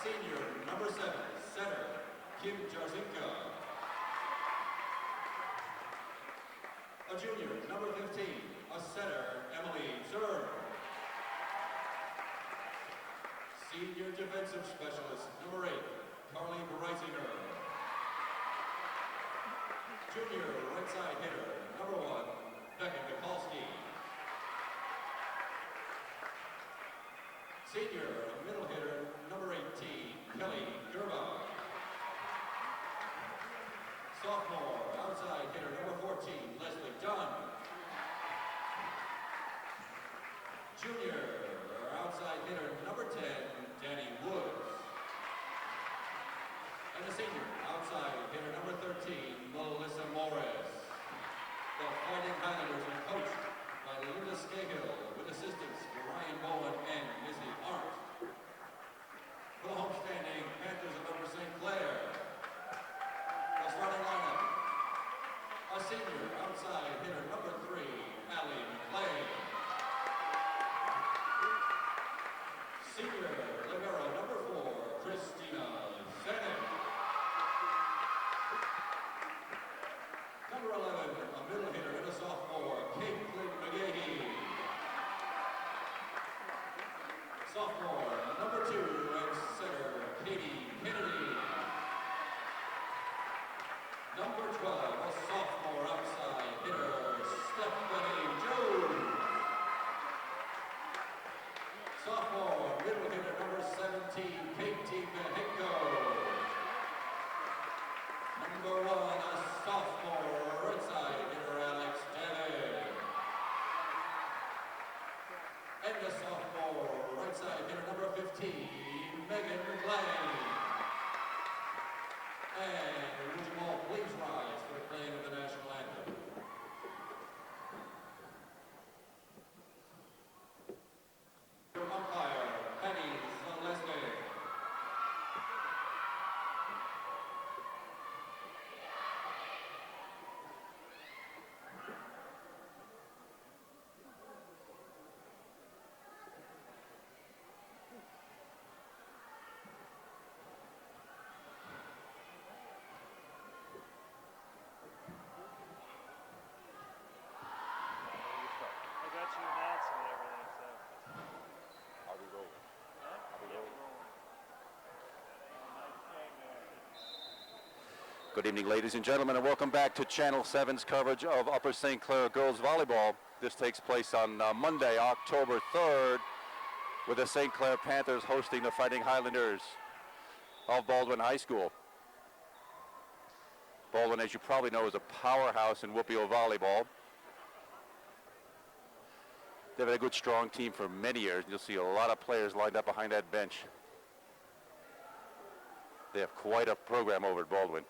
senior, number 7, center, Kim Jarzinka. A junior, number 15, a setter, Emily Zerr. Senior defensive specialist, number 8, Carly Breisinger. Junior right side hitter, number 1, Becca Mikulski. Senior middle hitter, number 18, Kelly Gerba. Sophomore outside hitter, number 14, Leslie Dunn. Junior outside hitter, number 10, Danny Woods. And the senior outside hitter, number 13, Melissa Morris. The Fighting Highlanders are coached by Linda Scahill with assistants Ryan Bowen and Missy Arndt. For the homestanding Panthers of Upper St. Clair, the starting lineup, a senior outside hitter, number 3, Allie McClain. Senior libero, number 4, Christina Zenek. Number 11, a middle hitter and a sophomore, Caitlin McGahee. Sophomore, number 2, and center, Katie Kennedy. Number 12, a sophomore outside hitter, Stephanie Jones. Sophomore, middle hitter, number 17, Katie Mexico. Number 1, a sophomore, right side hitter, Alex David. And a sophomore, right side hitter, number 15, Megan McLean. And would you all please rise for the playing of the national anthem? Your umpire, Penny Celeste. Good evening, ladies and gentlemen, and welcome back to Channel 7's coverage of Upper St. Clair Girls Volleyball. This takes place on Monday, October 3rd, with the St. Clair Panthers hosting the Fighting Highlanders of Baldwin High School. Baldwin, as you probably know, is a powerhouse in Whoopio volleyball. They've had a good, strong team for many years. You'll see a lot of players lined up behind that bench. They have quite a program over at Baldwin.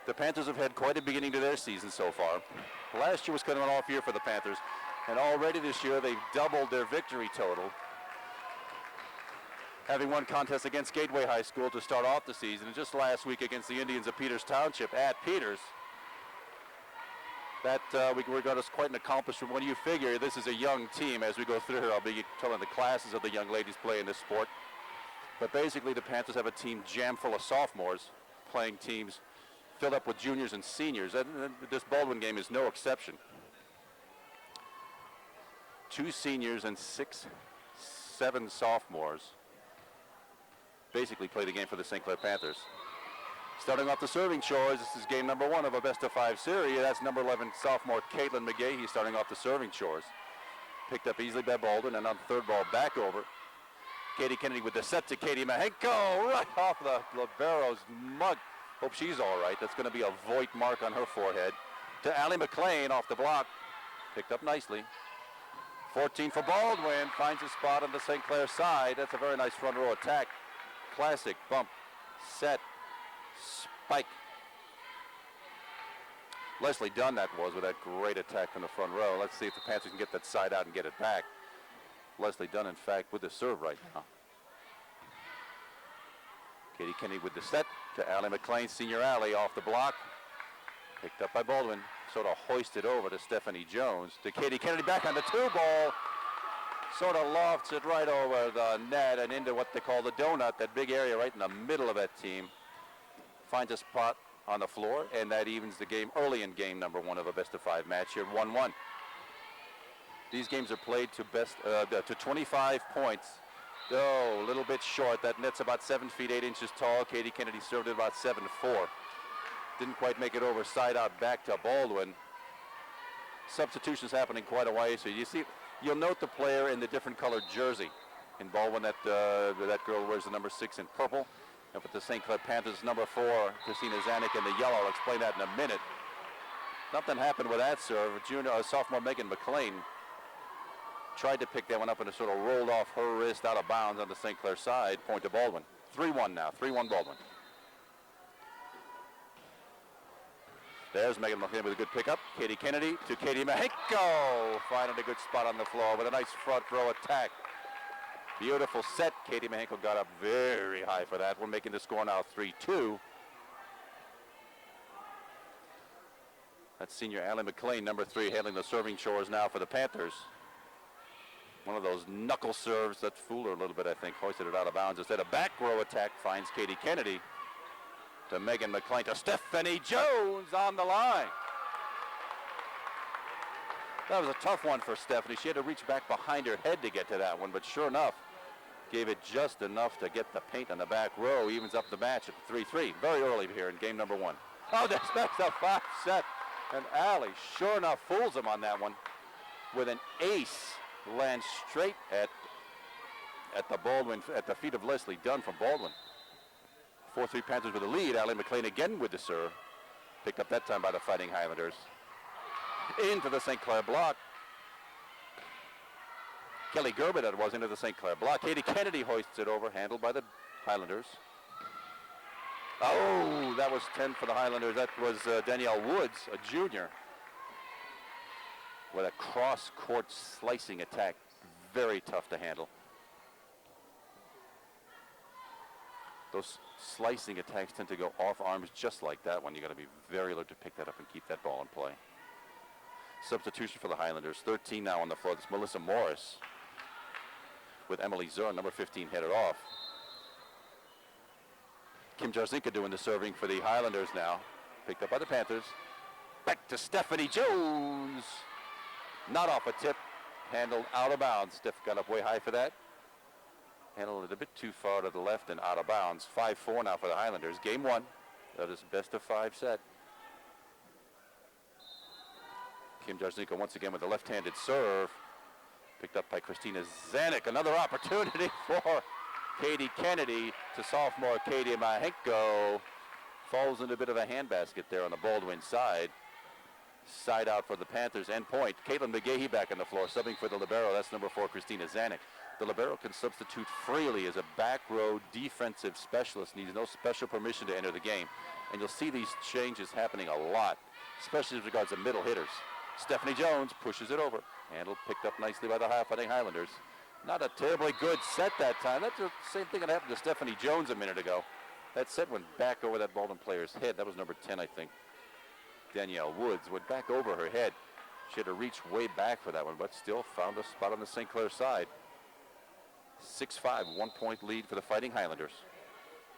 The Panthers have had quite a beginning to their season so far. Last year was kind of an off year for the Panthers, and already this year they've doubled their victory total, having won contests against Gateway High School to start off the season, and just last week against the Indians of Peters Township at Peters. That we regard as quite an accomplishment when you figure this is a young team. As we go through here, I'll be telling the classes of the young ladies playing this sport. But basically the Panthers have a team jam full of sophomores playing teams filled up with juniors and seniors. And this Baldwin game is no exception. 2 seniors and 7 sophomores basically play the game for the St. Clair Panthers. Starting off the serving chores, this is game number 1 of a best-of-5 series. That's number 11 sophomore Caitlin McGahee starting off the serving chores. Picked up easily by Baldwin, and on the third ball back over. Katie Kennedy with the set to Katie Mexico, right off the libero's mug. Hope she's all right. That's going to be a Voigt mark on her forehead. To Allie McClain off the block. Picked up nicely. 14 for Baldwin. Finds a spot on the St. Clair side. That's a very nice front row attack. Classic bump, set, spike. Leslie Dunn that was with that great attack from the front row. Let's see if the Panthers can get that side out and get it back. Leslie Dunn, in fact, with the serve right now. Katie Kennedy with the set to Allie McClain, senior Allie off the block. Picked up by Baldwin. sort of hoisted over to Stephanie Jones. To Katie Kennedy, back on the 2-ball. Sort of lofts it right over the net and into what they call the donut, that big area right in the middle of that team. Finds a spot on the floor, and that evens the game early in game number 1 of a best-of-5 match here, 1-1. These games are played to 25 points. Oh, a little bit short. That net's about 7 feet 8 inches tall. Katie Kennedy served it about 7'4". Didn't quite make it over. Side out back to Baldwin. Substitutions happening quite a way. So you'll note the player in the different colored jersey. In Baldwin, that girl wears the number 6 in purple. And with the St. Clair Panthers, number 4, Christina Zanuck in the yellow. I'll explain that in a minute. Something happened with that serve. Sophomore Megan McLean tried to pick that one up and it sort of rolled off her wrist out of bounds on the St. Clair side. Point to Baldwin. 3-1 now. 3-1 Baldwin. There's Megan McLean with a good pickup. Katie Kennedy to Katie Mahenko. Finding a good spot on the floor with a nice front row attack. Beautiful set. Katie Mahenko got up very high for that. We're making the score now 3-2. That's senior Allie McLean, number 3, handling the serving chores now for the Panthers. One of those knuckle serves that fooled her a little bit, I think. Hoisted it out of bounds. Instead, a back row attack finds Katie Kennedy to Megan McLean to Stephanie Jones on the line. That was a tough one for Stephanie. She had to reach back behind her head to get to that one, but sure enough, gave it just enough to get the paint on the back row. Evens up the match at 3-3. Very early here in game number 1. Oh, that's a 5 set. And Allie, sure enough, fools him on that one with an ace. Lands straight at the Baldwin, at the feet of Leslie Dunn from Baldwin. 4-3 Panthers with the lead. Allie McLean again with the serve. Picked up that time by the Fighting Highlanders. Into the St. Clair block. Kelly Gerber, that was, into the St. Clair block. Katie Kennedy hoists it over, handled by the Highlanders. Oh, that was 10 for the Highlanders. That was Danielle Woods, a junior, with a cross-court slicing attack. Very tough to handle. Those slicing attacks tend to go off arms just like that one. You got to be very alert to pick that up and keep that ball in play. Substitution for the Highlanders. 13 now on the floor. That's Melissa Morris with Emily Zur, number 15, headed off. Kim Jarzinka doing the serving for the Highlanders now. Picked up by the Panthers. Back to Stephanie Jones. Not off a tip. Handled out of bounds. Steph got up way high for that. Handled it a bit too far to the left and out of bounds. 5-4 now for the Highlanders. Game 1. That is best of 5 set. Kim Jarzinka once again with a left-handed serve. Picked up by Christina Zanuck. Another opportunity for Katie Kennedy to sophomore Katie Mahenko. Falls into a bit of a handbasket there on the Baldwin side. Side out for the Panthers, end point. Caitlin McGahey back on the floor, subbing for the libero. That's number 4, Christina Zanuck. The libero can substitute freely as a back row defensive specialist. Needs no special permission to enter the game. And you'll see these changes happening a lot, especially as regards to middle hitters. Stephanie Jones pushes it over. Handled, picked up nicely by the Fighting Highlanders. Not a terribly good set that time. That's the same thing that happened to Stephanie Jones a minute ago. That set went back over that Baldwin player's head. That was number 10, I think. Danielle Woods went back over her head. She had to reach way back for that one, but still found a spot on the St. Clair side. 6-5, 1-point lead for the Fighting Highlanders.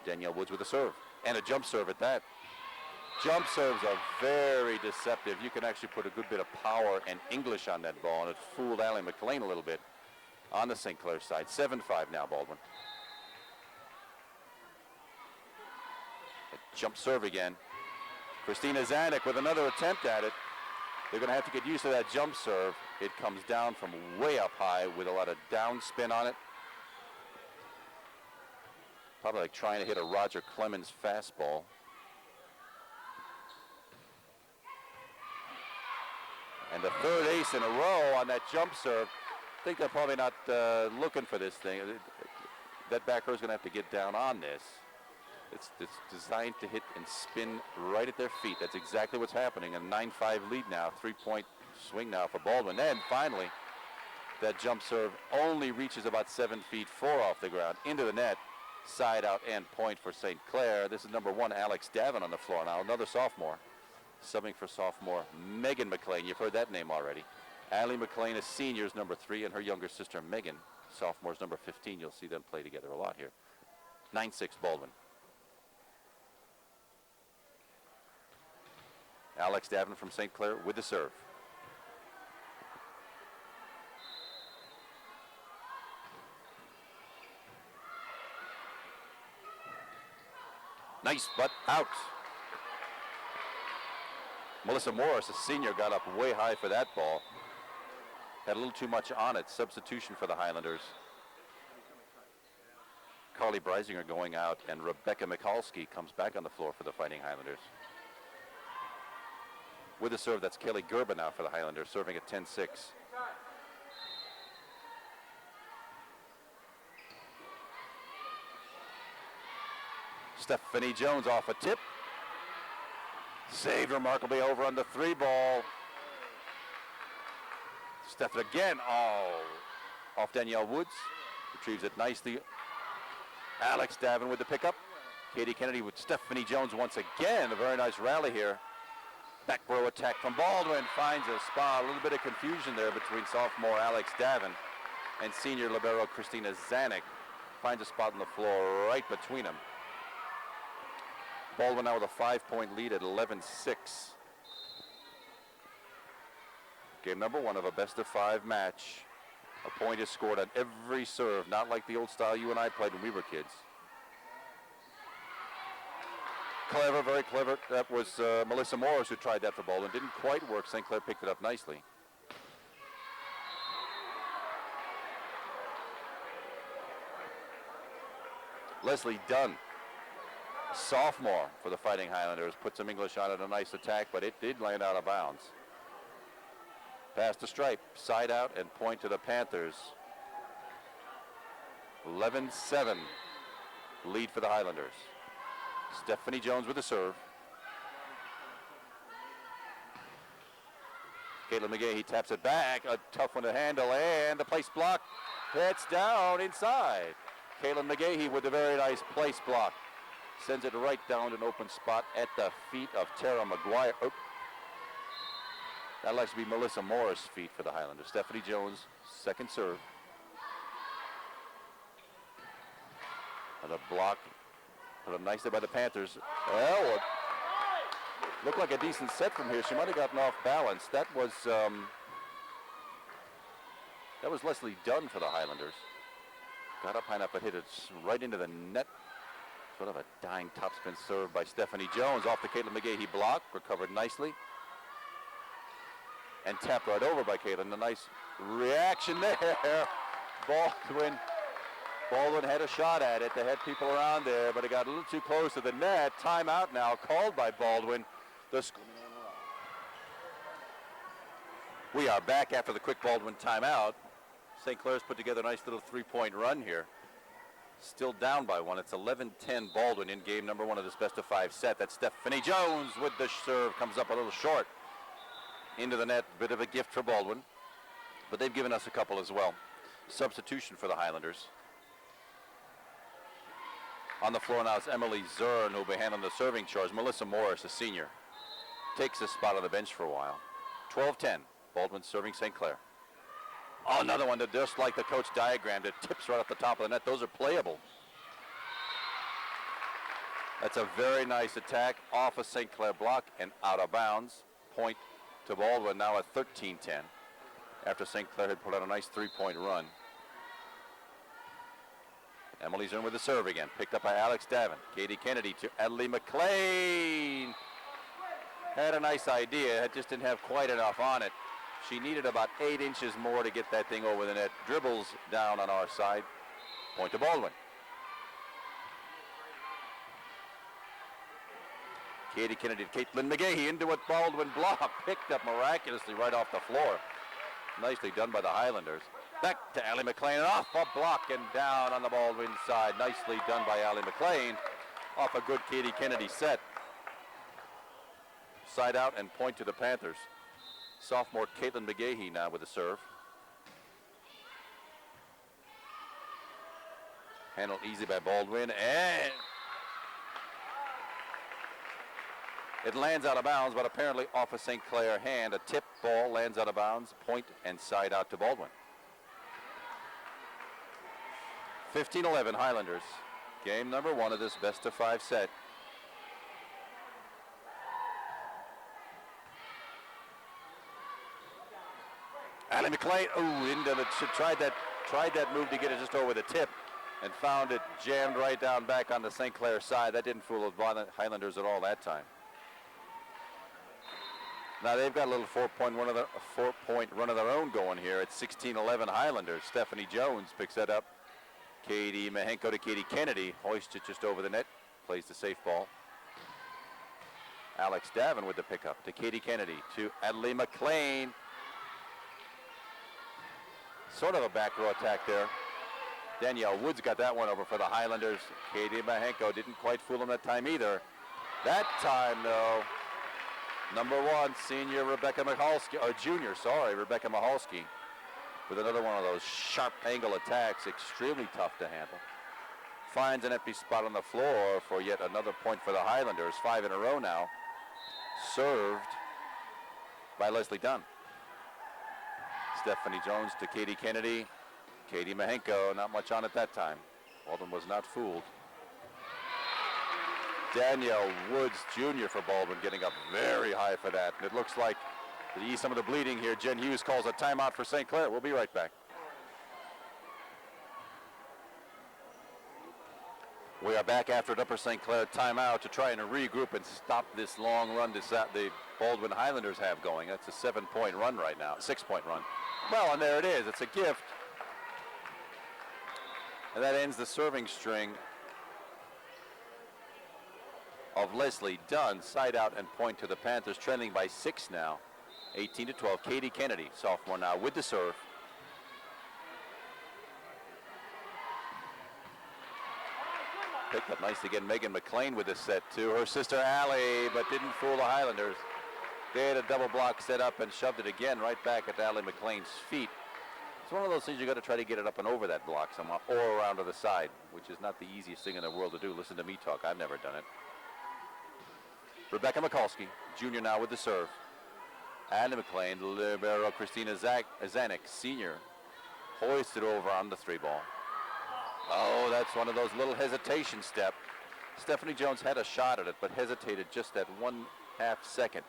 Danielle Woods with a serve, and a jump serve at that. Jump serves are very deceptive. You can actually put a good bit of power and English on that ball, and it fooled Allie McLean a little bit on the St. Clair side. 7-5 now, Baldwin. A jump serve again. Christina Zanuck with another attempt at it. They're going to have to get used to that jump serve. It comes down from way up high with a lot of down spin on it. Probably like trying to hit a Roger Clemens fastball. And the third ace in a row on that jump serve. I think they're probably not looking for this thing. That back row is going to have to get down on this. It's designed to hit and spin right at their feet. That's exactly what's happening. A 9-5 lead now. 3-point swing now for Baldwin. And finally, that jump serve only reaches about 7 feet 4 off the ground into the net. Side out and point for St. Clair. This is number 1, Alex Davin on the floor now, another sophomore. Subbing for sophomore Megan McLean. You've heard that name already. Allie McLean, a senior, is number 3, and her younger sister Megan, sophomore, is number 15. You'll see them play together a lot here. 9-6 Baldwin. Alex Davin from St. Clair with the serve. Nice, but out. Melissa Morris, a senior, got up way high for that ball. Had a little too much on it. Substitution for the Highlanders. Carly Breisinger going out, and Rebecca Mikulski comes back on the floor for the Fighting Highlanders. With a serve, that's Kelly Gerba now for the Highlanders, serving at 10-6. Stephanie Jones off a tip. Saved remarkably over on the 3 ball. Stephanie again, off Danielle Woods. Retrieves it nicely. Alex Davin with the pickup. Katie Kennedy with Stephanie Jones once again. A very nice rally here. Back row attack from Baldwin. Finds a spot. A little bit of confusion there between sophomore Alex Davin and senior libero Christina Zanuck. Finds a spot on the floor right between them. Baldwin now with a 5-point lead at 11-6. Game number 1 of a best-of-5 match. A point is scored on every serve, not like the old style you and I played when we were kids. Clever, very clever. That was Melissa Morris who tried that for Baldwin. Didn't quite work. St. Clair picked it up nicely. Leslie Dunn, sophomore for the Fighting Highlanders, put some English on it, a nice attack, but it did land out of bounds. Pass to stripe, side out, and point to the Panthers. 11-7 lead for the Highlanders. Stephanie Jones with the serve. Caitlin McGahey, he taps it back, a tough one to handle, and the place block hits down inside. Caitlin McGahey with a very nice place block. Sends it right down to an open spot at the feet of Tara McGuire. Oh. That'll actually be Melissa Morris' feet for the Highlanders. Stephanie Jones, second serve. And a block put up nicely by the Panthers. Well, looked like a decent set from here. She might have gotten off balance. That was Leslie Dunn for the Highlanders. Got up high enough, but hit it right into the net. Sort of a dying topspin serve by Stephanie Jones off the Caitlin McGahey block. Recovered nicely. And tapped right over by Caitlin. A nice reaction there. Baldwin had a shot at it. They had people around there, but it got a little too close to the net. Timeout now called by Baldwin. We are back after the quick Baldwin timeout. St. Clair's put together a nice little 3-point run here. Still down by 1. It's 11-10 Baldwin in game number 1 of this best-of-5 set. That's Stephanie Jones with the serve. Comes up a little short. Into the net. Bit of a gift for Baldwin. But they've given us a couple as well. Substitution for the Highlanders. On the floor now is Emily Zern, who will be handling the serving chores. Melissa Morris, a senior, takes a spot on the bench for a while. 12-10. Baldwin serving St. Clair. Oh, another one that just like the coach diagrammed it, tips right off the top of the net. Those are playable. That's a very nice attack off a St. Clair block and out of bounds. Point to Baldwin now at 13-10 after St. Clair had put out a nice 3-point run. Emily's in with the serve again. Picked up by Alex Davin. Katie Kennedy to Adley McLean. Had a nice idea. It just didn't have quite enough on it. She needed about 8 inches more to get that thing over the net. Dribbles down on our side. Point to Baldwin. Katie Kennedy to Caitlin McGahey into a Baldwin block. Picked up miraculously right off the floor. Nicely done by the Highlanders. Back to Allie McLean, off a block and down on the Baldwin side. Nicely done by Allie McLean. Off a good Katie Kennedy set. Side out and point to the Panthers. Sophomore Caitlin McGahey now with the serve. Handled easy by Baldwin, and It lands out of bounds, but apparently off a St. Clair hand. A tip ball lands out of bounds, point and side out to Baldwin. 15-11 Highlanders. Game number 1 of this best of 5 set. Allie McLean, into the, tried that move to get it just over the tip and found it jammed right down back on the St. Clair side. That didn't fool the Highlanders at all that time. Now they've got a little 4-point run of their own going here at 16-11 Highlanders. Stephanie Jones picks that up. Katie Mahenko to Katie Kennedy, hoists it just over the net, plays the safe ball. Alex Davin with the pickup to Katie Kennedy to Adley McLean. Sort of a back row attack there. Danielle Woods got that one over for the Highlanders. Katie Mahenko didn't quite fool him that time either. That time, though, number 1, senior Rebecca Michalski, or junior, sorry, Rebecca Michalski, with another one of those sharp angle attacks, extremely tough to handle. Finds an empty spot on the floor for yet another point for the Highlanders, 5 in a row now. Served by Leslie Dunn. Stephanie Jones to Katie Kennedy. Katie Mahenko, not much on it that time. Baldwin was not fooled. Danielle Woods Jr. for Baldwin getting up very high for that. And it looks like to ease some of the bleeding here, Jen Hughes calls a timeout for St. Clair. We'll be right back. We are back after an Upper St. Clair timeout to try and regroup and stop this long run the Baldwin Highlanders have going. That's a 7-point run right now, 6-point run. Well, and there it is. It's a gift. And that ends the serving string of Leslie Dunn. Side out and point to the Panthers, trending by 6 now. 18-12. Katie Kennedy, sophomore now, with the serve. Picked up nice again. Megan McLean with the set too. Her sister Allie, but didn't fool the Highlanders. They had a double block set up and shoved it again right back at Allie McLean's feet. It's one of those things you got to try to get it up and over that block somehow, or around to the side, which is not the easiest thing in the world to do. Listen to me talk. I've never done it. Rebecca Michalski, junior now with the serve. Anna McLean, libero Christina Zanuck, senior, hoisted over on the 3-ball. Oh, that's one of those little hesitation step. Stephanie Jones had a shot at it, but hesitated just that 1/2 second.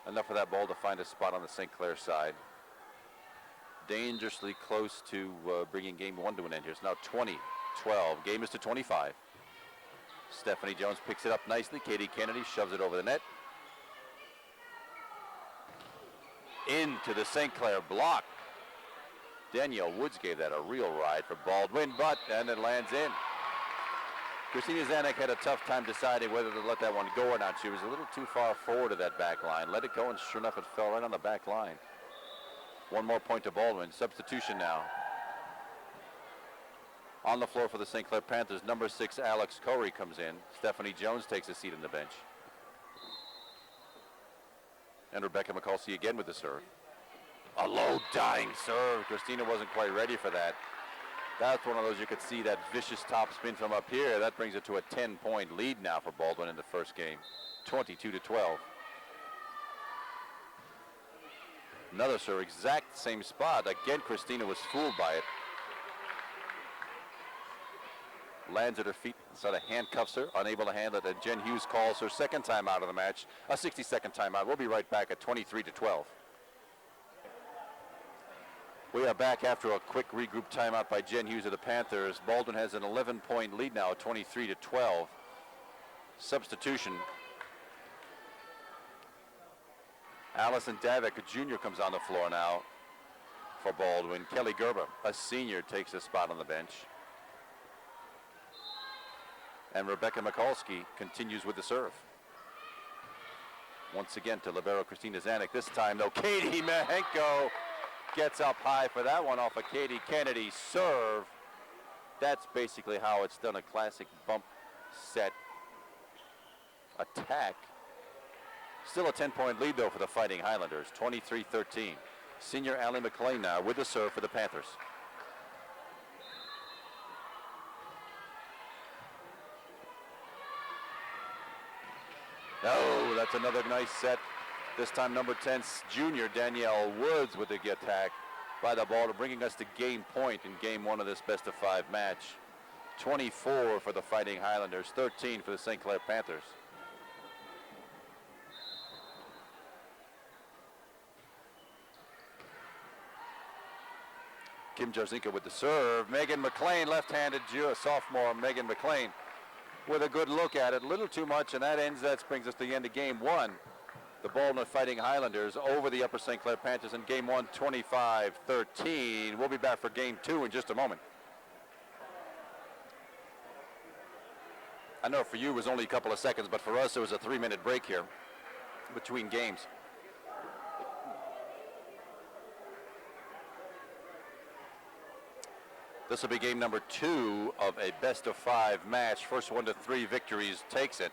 Enough for that ball to find a spot on the St. Clair side. Dangerously close to bringing game 1 to an end here. It's now 20-12. Game is to 25. Stephanie Jones picks it up nicely. Katie Kennedy shoves it over the net. Into the St. Clair block. Danielle Woods gave that a real ride for Baldwin, and it lands in. Christina Zanuck had a tough time deciding whether to let that one go or not. She was a little too far forward of that back line. Let it go, and sure enough, it fell right on the back line. One more point to Baldwin. Substitution now. On the floor for the St. Clair Panthers, number 6, Alex Corey comes in. Stephanie Jones takes a seat on the bench. And Rebecca Michalski again with the serve. A low dying serve. Christina wasn't quite ready for that. That's one of those you could see that vicious top spin from up here. That brings it to a 10-point lead now for Baldwin in the first game. 22-12. Another serve, exact same spot. Again, Christina was fooled by it. Lands at her feet, sort of handcuffs her, unable to handle it, and Jen Hughes calls her second time out of the match, a 60-second timeout. We'll be right back at 23-12. We are back after a quick regroup timeout by Jen Hughes of the Panthers. Baldwin has an 11-point lead now, 23-12. Substitution. Allison Davik, a junior, comes on the floor now for Baldwin. Kelly Gerber, a senior, takes a spot on the bench. And Rebecca Michalski continues with the serve. Once again to libero Christina Zanuck. This time, though, Katie Mahenko gets up high for that one off of Katie Kennedy's serve. That's basically how it's done, a classic bump set attack. Still a 10-point lead, though, for the Fighting Highlanders, 23-13. Senior Allie McLean now with the serve for the Panthers. No, That's another nice set. This time number 10, junior Danielle Woods with the attack by the ball, bringing us to game point in game one of this best-of-5 match. 24 for the Fighting Highlanders, 13 for the St. Clair Panthers. Kim Jarzinka with the serve. Megan McLean, left-handed sophomore Megan McLean with a good look at it. A little too much, and that brings us to the end of game one. The Baldwin Fighting Highlanders over the Upper St. Clair Panthers in game one, 25-13. We'll be back for game two in just a moment. I know for you it was only a couple of seconds, but for us it was a 3-minute break here between games. This will be game number 2 of a best-of-5 match. First 1-3 victories takes it.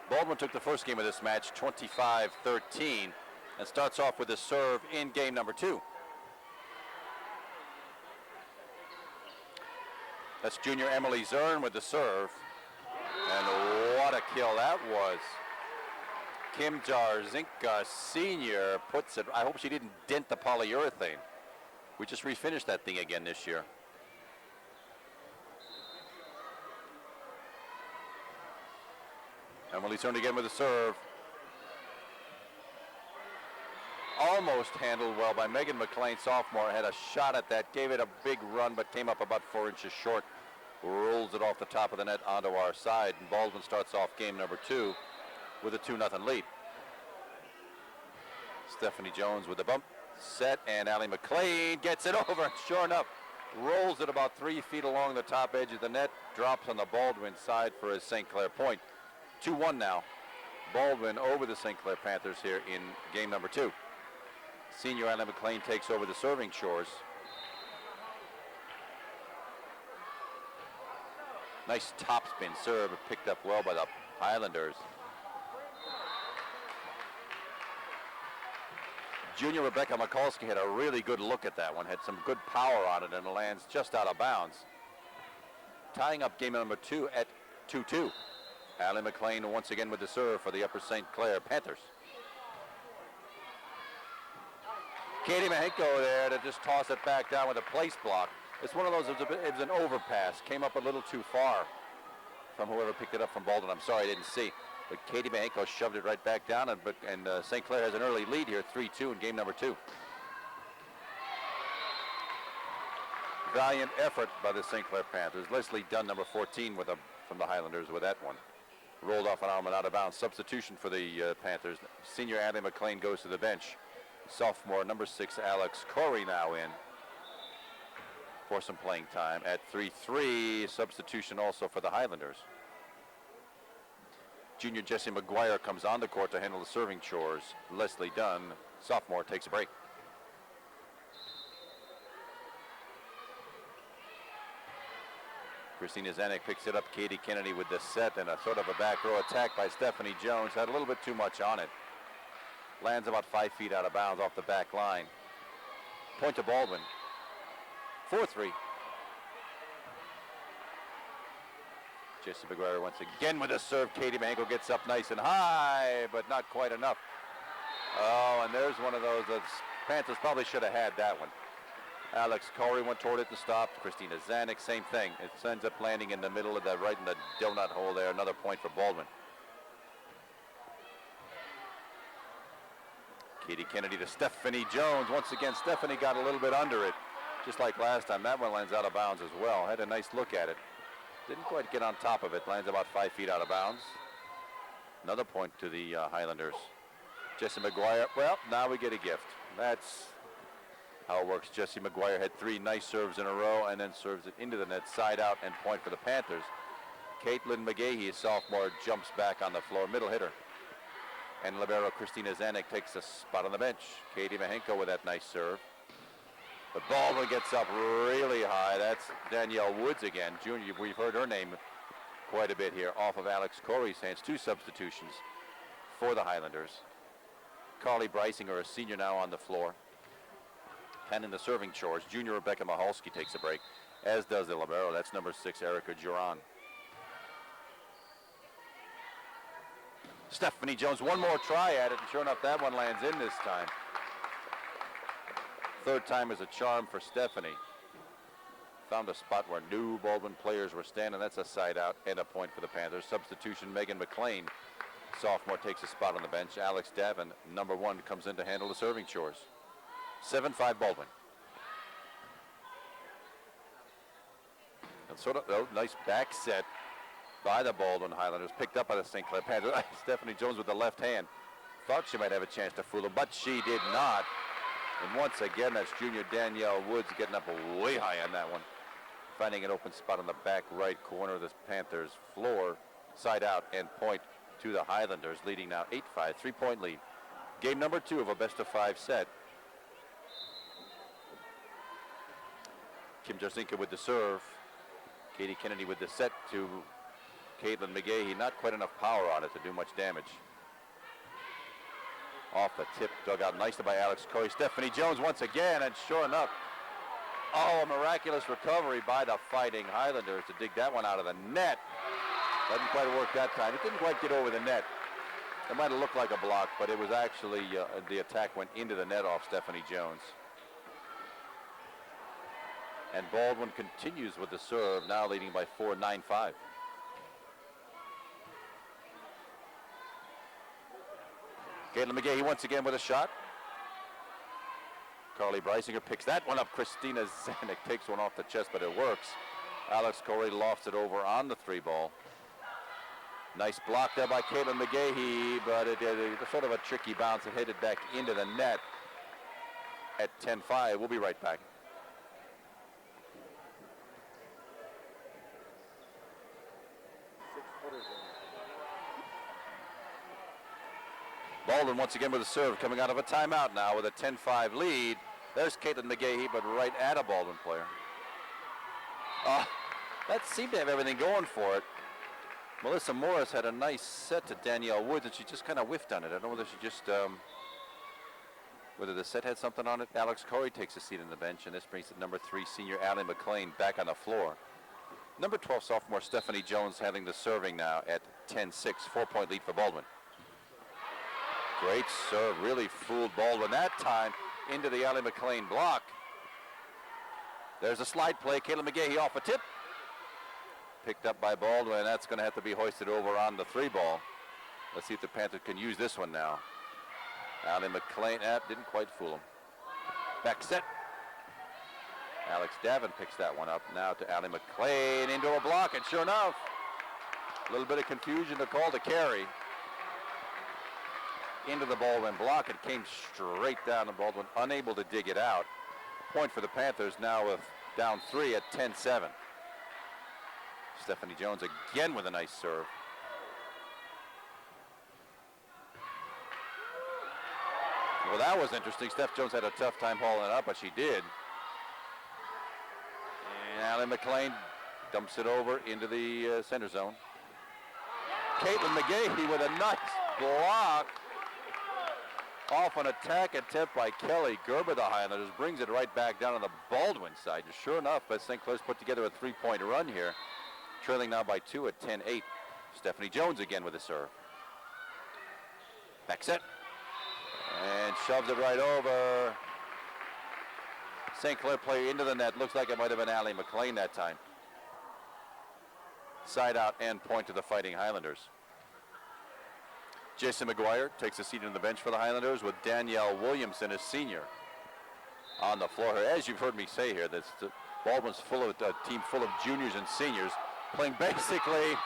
Baldwin took the first game of this match, 25-13, and starts off with a serve in game number 2. That's junior Emily Zern with the serve. And what a kill that was. Kim Jarzinka Sr. puts it. I hope she didn't dent the polyurethane. We just refinished that thing again this year. Emily Zern again with the serve. Almost handled well by Megan McLean, sophomore. Had a shot at that, gave it a big run, but came up about 4 inches short. Rolls it off the top of the net onto our side, and Baldwin starts off game number 2 with a 2-0 lead. Stephanie Jones with the bump. Set, and Allie McLean gets it over, and sure enough, rolls it about 3 feet along the top edge of the net, drops on the Baldwin side for a St. Clair point. 2-1 now. Baldwin over the St. Clair Panthers here in game number 2. Senior Allie McLean takes over the serving chores. Nice topspin serve, picked up well by the Highlanders. Junior Rebecca Mikulski had a really good look at that one, had some good power on it, and it lands just out of bounds. Tying up game number 2 at 2-2. Allie McLean once again with the serve for the Upper St. Clair Panthers. Katie Mahenko there to just toss it back down with a place block. It's one of those, it was an overpass, came up a little too far from whoever picked it up from Baldwin. I'm sorry I didn't see. But Katie Mahenko shoved it right back down, and St. Clair has an early lead here, 3-2 in game number 2. Valiant effort by the St. Clair Panthers. Leslie Dunn, number 14, from the Highlanders with that one. Rolled off an arm and out of bounds. Substitution for the Panthers. Senior Allie McLean goes to the bench. Sophomore, number 6, Alex Corey now in for some playing time at 3-3. Substitution also for the Highlanders. Junior Jessie McGuire comes on the court to handle the serving chores. Leslie Dunn, sophomore, takes a break. Christina Zanuck picks it up. Katie Kennedy with the set, and a sort of a back row attack by Stephanie Jones. Had a little bit too much on it. Lands about 5 feet out of bounds off the back line. Point to Baldwin. 4-3. Jessie McGuire once again with a serve. Katie Mahenko gets up nice and high, but not quite enough. Oh, and there's one of those that Panthers probably should have had that one. Alex Corey went toward it to stop. Christina Zanuck, same thing. It ends up landing in the middle of that, right in the donut hole there. Another point for Baldwin. Katie Kennedy to Stephanie Jones. Once again, Stephanie got a little bit under it, just like last time. That one lands out of bounds as well. Had a nice look at it. Didn't quite get on top of it. Lands about 5 feet out of bounds. Another point to the Highlanders. Jessie McGuire. Well, now we get a gift. That's how it works. Jessie McGuire had 3 nice serves in a row and then serves it into the net, side out, and point for the Panthers. Caitlin McGahee, sophomore, jumps back on the floor, middle hitter. And libero Christina Zanuck takes a spot on the bench. Katie Mahenko with that nice serve. But Baldwin gets up really high. That's Danielle Woods again. Junior, we've heard her name quite a bit here, off of Alex Corey's hands. 2 substitutions for the Highlanders. Carly Breisinger, a senior, now on the floor. And in the serving chores, junior Rebecca Mahalski takes a break, as does the libero. That's number 6, Erica Duran. Stephanie Jones, one more try at it, and sure enough, that one lands in this time. Third time is a charm for Stephanie. Found a spot where new Baldwin players were standing. That's a side out and a point for the Panthers. Substitution, Megan McLean, sophomore, takes a spot on the bench. Alex Davin, number 1, comes in to handle the serving chores. 7-5 Baldwin. And sort of nice back set by the Baldwin Highlanders, picked up by the St. Clair Panthers. Stephanie Jones with the left hand. Thought she might have a chance to fool him, but she did not. And once again, that's junior Danielle Woods getting up way high on that one. Finding an open spot on the back right corner of this Panthers floor. Side out and point to the Highlanders, leading now 8-5, 3-point lead. Game number 2 of a best-of-5 set. Kim Jarzinka with the serve. Katie Kennedy with the set to Caitlin McGahey. Not quite enough power on it to do much damage. Off the tip, dug out nicely by Alex Corey. Stephanie Jones once again, and sure enough, a miraculous recovery by the Fighting Highlanders to dig that one out of the net. Doesn't quite work that time. It didn't quite get over the net. It might have looked like a block, but it was actually the attack went into the net off Stephanie Jones. And Baldwin continues with the serve, now leading by 4, 9-5. Caitlin McGahey once again with a shot. Carly Breisinger picks that one up. Christina Zanuck takes one off the chest, but it works. Alex Corey lofts it over on the 3-ball. Nice block there by Caitlin McGahey, but it sort of a tricky bounce. It headed back into the net at 10-5. We'll be right back. Baldwin once again with a serve, coming out of a timeout now with a 10-5 lead. There's Caitlin McGahey, but right at a Baldwin player. That seemed to have everything going for it. Melissa Morris had a nice set to Danielle Woods, and she just kind of whiffed on it. I don't know whether she just, whether the set had something on it. Alex Corey takes a seat on the bench, and this brings the number 3 senior Allie McLean back on the floor. Number 12 sophomore Stephanie Jones having the serving now at 10-6, 4-point lead for Baldwin. Great serve, really fooled Baldwin that time into the Allie McLean block. There's a slide play, Caitlin McGahey off a tip. Picked up by Baldwin. That's going to have to be hoisted over on the 3-ball. Let's see if the Panthers can use this one now. Allie McLean, didn't quite fool him. Back set. Alex Davin picks that one up now to Allie McLean into a block, and sure enough, a little bit of confusion to call to carry. Into the Baldwin block. It came straight down to Baldwin, unable to dig it out. Point for the Panthers now with down 3 at 10-7. Stephanie Jones again with a nice serve. Well, that was interesting. Steph Jones had a tough time hauling it up, but she did. And Allie McLean dumps it over into the center zone. Caitlin McGahey with a nice block. Off an attack attempt by Kelly Gerber, the Highlanders, brings it right back down on the Baldwin side. And sure enough, St. Clair's put together a 3-point run here, trailing now by 2 at 10-8. Stephanie Jones again with a serve. Back set. And shoves it right over. St. Clair player into the net. Looks like it might have been Allie McLean that time. Side out and point to the Fighting Highlanders. Jason McGuire takes a seat on the bench for the Highlanders with Danielle Williamson, a senior, on the floor. As you've heard me say here, that Baldwin's full of a team full of juniors and seniors playing basically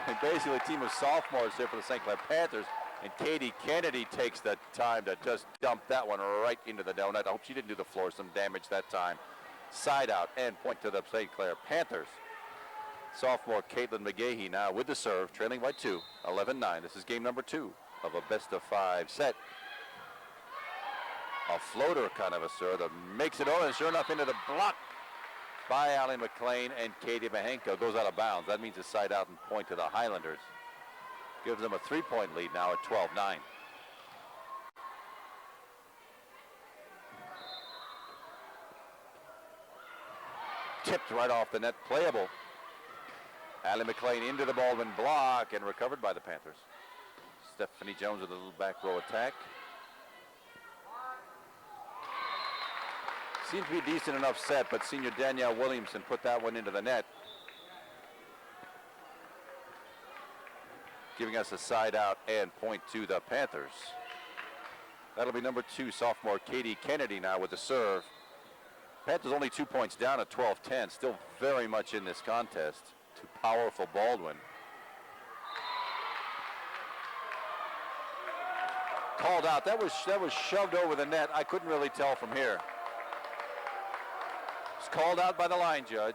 a team of sophomores here for the St. Clair Panthers. And Katie Kennedy takes the time to just dump that one right into the donut. I hope she didn't do the floor some damage that time. Side out and point to the St. Clair Panthers. Sophomore Caitlin McGahey now with the serve, trailing by 2, 11-9. This is game number 2 of a best-of-5 set. A floater kind of a serve that makes it over, and sure enough into the block by Allie McLean, and Katie Mahenko goes out of bounds. That means a side out and point to the Highlanders. Gives them a 3-point lead now at 12-9. Tipped right off the net, playable. Allie McLean into the Baldwin block and recovered by the Panthers. Stephanie Jones with a little back row attack. Seemed to be a decent enough set, but senior Danielle Williamson put that one into the net, giving us a side out and point to the Panthers. That'll be number 2, sophomore Katie Kennedy now with the serve. Panthers only 2 points down at 12-10, still very much in this contest. To powerful Baldwin. Called out. That was shoved over the net. I couldn't really tell from here. It's called out by the line judge.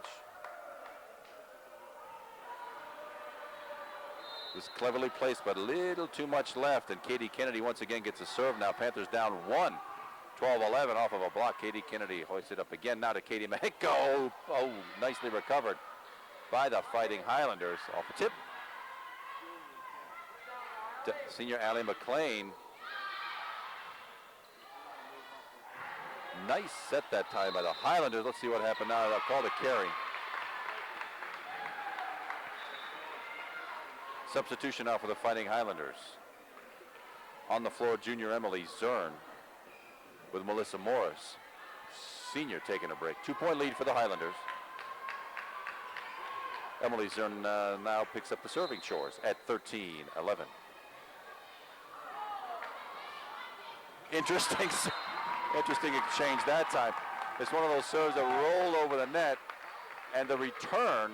It was cleverly placed, but a little too much left, and Katie Kennedy once again gets a serve now. Panthers down 1. 12-11 off of a block. Katie Kennedy hoisted up again now to Katie Mahiko. Oh, nicely recovered by the Fighting Highlanders. Off the tip. Senior Allie McLean. Nice set that time by the Highlanders. Let's see what happened now. They'll call the carry. Substitution now for the Fighting Highlanders. On the floor, junior Emily Zern with Melissa Morris. Senior taking a break. 2-point lead for the Highlanders. Emily Zern now picks up the serving chores at 13-11. Interesting exchange that time. It's one of those serves that roll over the net, and the return,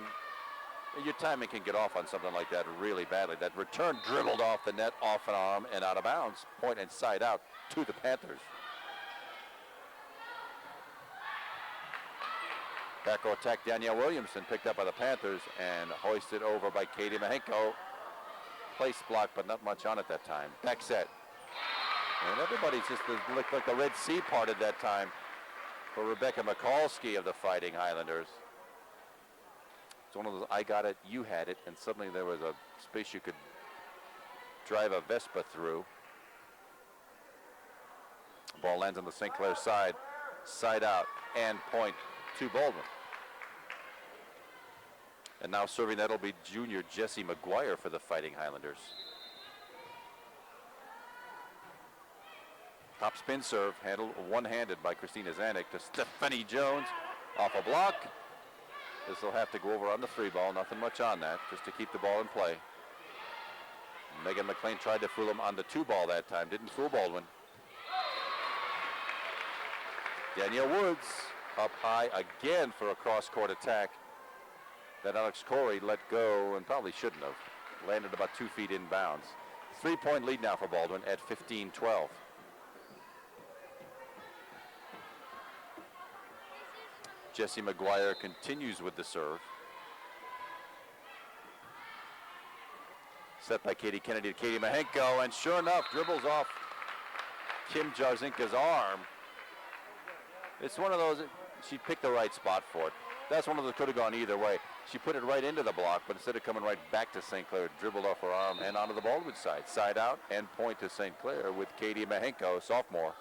your timing can get off on something like that really badly. That return dribbled off the net, off an arm, and out of bounds. Point and side out to the Panthers. Back row attack, Danielle Williamson picked up by the Panthers and hoisted over by Katie Mahenko. Place block, but not much on it that time. Back set. And everybody's just looked like the Red Sea parted that time for Rebecca Mikulski of the Fighting Highlanders. It's one of those, I got it, you had it, and suddenly there was a space you could drive a Vespa through. Ball lands on the St. Clair side, side out, and point to Baldwin. And now serving that'll be junior Jessie McGuire for the Fighting Highlanders. Top spin serve, handled one-handed by Christina Zanuck to Stephanie Jones. Off a block. This will have to go over on the 3-ball. Nothing much on that, just to keep the ball in play. Megan McLean tried to fool him on the 2-ball that time. Didn't fool Baldwin. Danielle Woods up high again for a cross-court attack that Alex Corey let go and probably shouldn't have. Landed about 2 feet inbounds. 3-point lead now for Baldwin at 15-12. Jessie McGuire continues with the serve. Set by Katie Kennedy to Katie Mahenko, and sure enough, dribbles off Kim Jarzinka's arm. It's one of those, she picked the right spot for it. That's one of those, could have gone either way. She put it right into the block, but instead of coming right back to St. Clair, dribbled off her arm and onto the Baldwin side. Side out and point to St. Clair with Katie Mahenko, sophomore,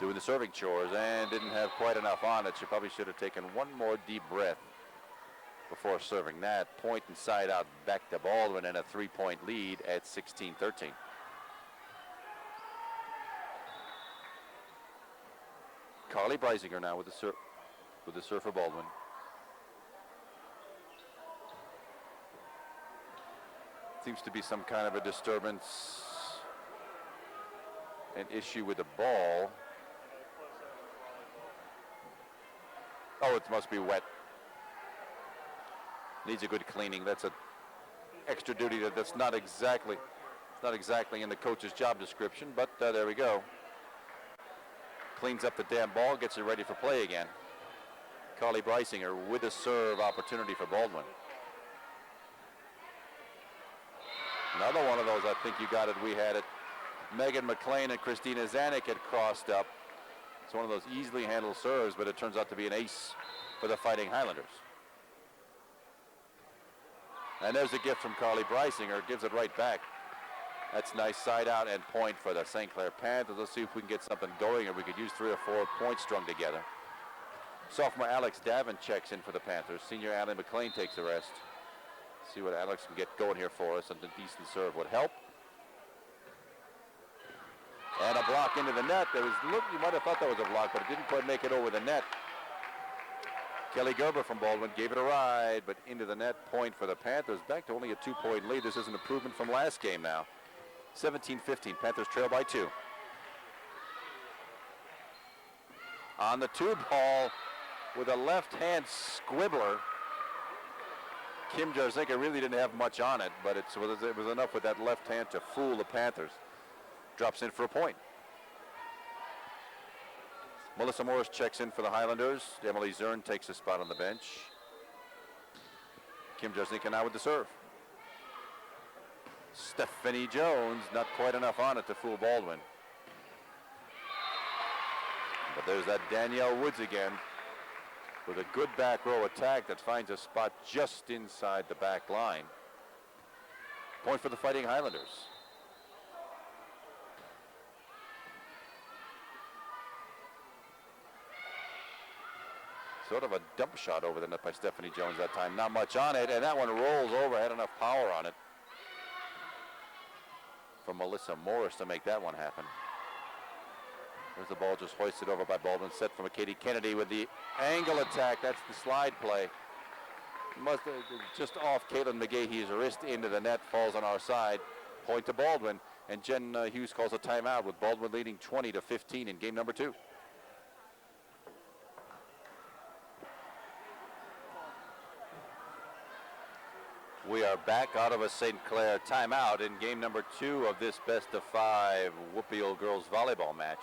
doing the serving chores, and didn't have quite enough on it. She probably should have taken one more deep breath before serving that. Point and side out back to Baldwin, and a 3-point lead at 16-13. Carly Breisinger now with the serve for Baldwin. Seems to be some kind of a disturbance, an issue with the ball. Oh, it must be wet. Needs a good cleaning. That's an extra duty that's not exactly in the coach's job description, but there we go. Cleans up the damn ball, gets it ready for play again. Carly Breisinger with a serve opportunity for Baldwin. Another one of those, I think you got it, we had it. Megan McLean and Christina Zanuck had crossed up. It's one of those easily handled serves, but it turns out to be an ace for the Fighting Highlanders. And there's a gift from Carly Breisinger, gives it right back. That's nice side out and point for the St. Clair Panthers. Let's see if we can get something going, or we could use 3 or 4 points strung together. Sophomore Alex Davin checks in for the Panthers. Senior Allie McLean takes the rest. See what Alex can get going here for us, and the decent serve would help. And a block into the net. You might have thought that was a block, but it didn't quite make it over the net. Kelly Gerber from Baldwin gave it a ride, but into the net. Point for the Panthers. Back to only a 2-point lead. This is an improvement from last game now. 17-15. Panthers trail by 2. On the 2 ball with a left-hand squibbler. Kim Jarzinka really didn't have much on it, but it was enough with that left hand to fool the Panthers. Drops in for a point. Melissa Morris checks in for the Highlanders. Emily Zern takes a spot on the bench. Kim Jarzinka now with the serve. Stephanie Jones, not quite enough on it to fool Baldwin. But there's that Danielle Woods again with a good back row attack that finds a spot just inside the back line. Point for the Fighting Highlanders. Sort of a dump shot over the net by Stephanie Jones that time. Not much on it, and that one rolls over. Had enough power on it for Melissa Morris to make that one happen. There's the ball just hoisted over by Baldwin. Set from a Katie Kennedy with the angle attack. That's the slide play. Just off Caitlin McGahee's wrist into the net. Falls on our side. Point to Baldwin. And Jen Hughes calls a timeout with Baldwin leading 20-15 in game number 2. We are back out of a St. Clair timeout in game number 2 of this best-of-5 Whoopie Old Girls volleyball match.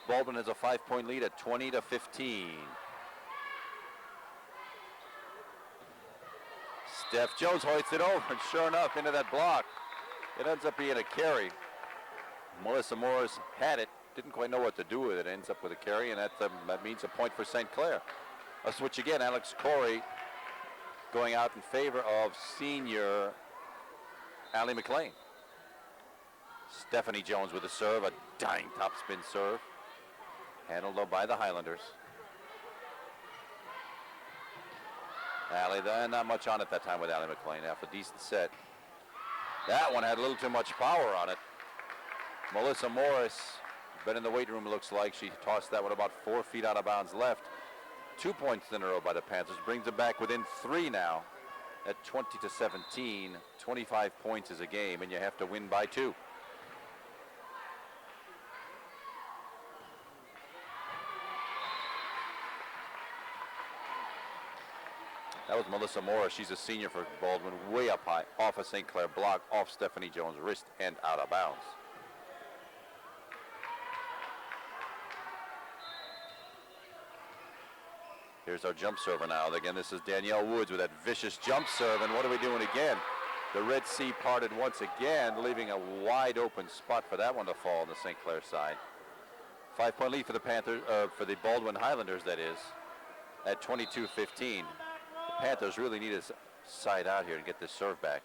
Baldwin has a 5-point lead at 20-15. Steph Jones hoists it over, and sure enough, into that block. It ends up being a carry. Melissa Morris had it, didn't quite know what to do with it. Ends up with a carry, and that means a point for St. Clair. A switch again. Alex Corey going out in favor of senior Allie McLean. Stephanie Jones with a serve, a dying topspin serve. Handled though by the Highlanders. Allie, not much on it that time with Allie McLean. After a decent set. That one had a little too much power on it. Melissa Morris, been in the weight room, looks like. She tossed that one about 4 feet out of bounds left. 2 points in a row by the Panthers. Brings them back within 3 now at 20-17. 25 points is a game, and you have to win by 2. That was Melissa Morris. She's a senior for Baldwin. Way up high, off a St. Clair block, off Stephanie Jones' wrist and out of bounds. Here's our jump server now. Again, this is Danielle Woods with that vicious jump serve. And what are we doing again? The Red Sea parted once again, leaving a wide open spot for that one to fall on the St. Clair side. 5-point lead for the Panthers, for the Baldwin Highlanders, that is, at 22-15. The Panthers really need to side out here and get this serve back.